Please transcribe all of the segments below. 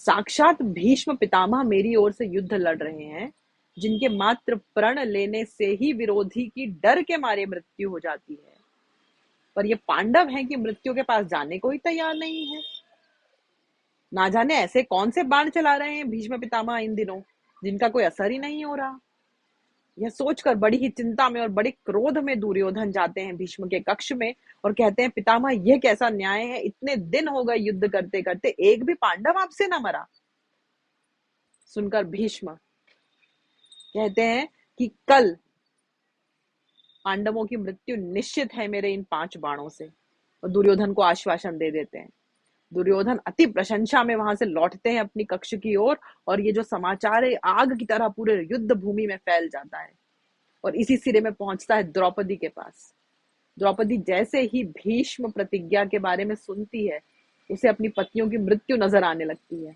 साक्षात भीष्म पितामह मेरी ओर से युद्ध लड़ रहे हैं, जिनके मात्र प्रण लेने से ही विरोधी की डर के मारे मृत्यु हो जाती है, पर ये पांडव हैं कि मृत्यु के पास जाने को ही तैयार नहीं है। ना जाने ऐसे कौन से बाण चला रहे हैं भीष्म पितामह इन दिनों, जिनका कोई असर ही नहीं हो रहा। यह सोचकर बड़ी ही चिंता में और बड़े क्रोध में दुर्योधन जाते हैं भीष्म के कक्ष में और कहते हैं, पितामह यह कैसा न्याय है, इतने दिन हो गए युद्ध करते करते, एक भी पांडव आपसे न मरा। सुनकर भीष्म कहते हैं कि कल पांडवों की मृत्यु निश्चित है मेरे इन 5 बाणों से, और दुर्योधन को आश्वासन दे देते हैं। दुर्योधन अति प्रशंसा में वहां से लौटते हैं अपनी कक्ष की ओर, और ये जो समाचार है आग की तरह पूरे युद्ध भूमि में फैल जाता है और इसी सिरे में पहुंचता है द्रौपदी के पास। द्रौपदी जैसे ही भीष्म प्रतिज्ञा के बारे में सुनती है, उसे अपनी पत्नियों की मृत्यु नजर आने लगती है।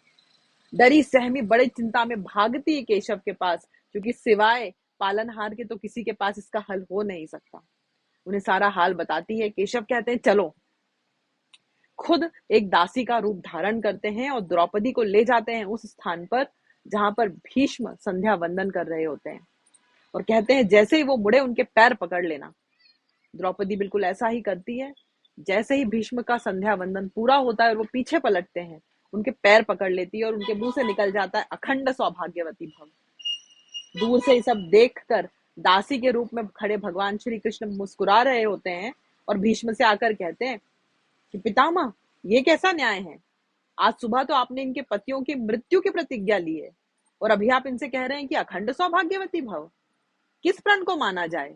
डरी सहमी बड़ी चिंता में भागती है केशव के पास, क्योंकि सिवाय पालनहार के तो किसी के पास इसका हल हो नहीं सकता। उन्हें सारा हाल बताती है। केशव कहते हैं, चलो। खुद एक दासी का रूप धारण करते हैं और द्रौपदी को ले जाते हैं उस स्थान पर जहां पर भीष्म संध्या वंदन कर रहे होते हैं, और कहते हैं जैसे ही वो मुड़े उनके पैर पकड़ लेना। द्रौपदी बिल्कुल ऐसा ही करती है। जैसे ही भीष्म का संध्या वंदन पूरा होता है और वो पीछे पलटते हैं, उनके पैर पकड़ लेती है और उनके मुंह से निकल जाता है, अखंड सौभाग्यवती भव। दूर से ये सब देखकर दासी के रूप में खड़े भगवान श्री कृष्ण मुस्कुरा रहे होते हैं और भीष्म से आकर कहते हैं कि पितामह, ये कैसा न्याय है? आज सुबह तो आपने इनके पतियों की मृत्यु की प्रतिज्ञा ली है, और अभी आप इनसे कह रहे हैं कि अखंड सौभाग्यवती भव। किस प्रण को माना जाए?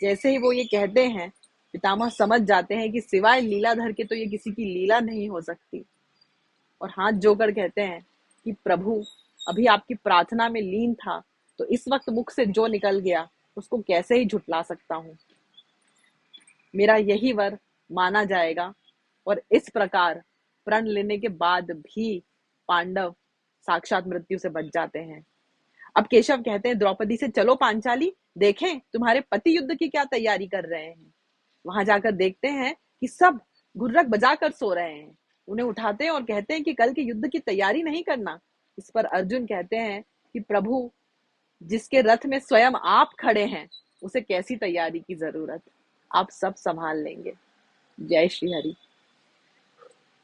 जैसे ही वो ये कहते हैं, पितामह समझ जाते हैं कि सिवाय लीलाधर के तो ये किसी की लीला नहीं हो सकती, और हाथ जोड़कर कहते हैं कि प्रभु, अभी आपकी प्रार्थना में लीन था, तो इस वक्त मुख से जो निकल गया उसको कैसे ही झुटला सकता हूं। मेरा यही वर माना जाएगा। और इस प्रकार प्रण लेने के बाद भी पांडव साक्षात मृत्यु से बच जाते हैं। अब केशव कहते हैं द्रौपदी से, चलो पांचाली, देखें तुम्हारे पति युद्ध की क्या तैयारी कर रहे हैं। वहां जाकर देखते हैं कि सब घुर्रक बजाकर सो रहे हैं। उन्हें उठाते हैं और कहते हैं कि कल के युद्ध की तैयारी नहीं करना। इस पर अर्जुन कहते हैं कि प्रभु, जिसके रथ में स्वयं आप खड़े हैं, उसे कैसी तैयारी की जरूरत, आप सब संभाल लेंगे। जय श्री हरि।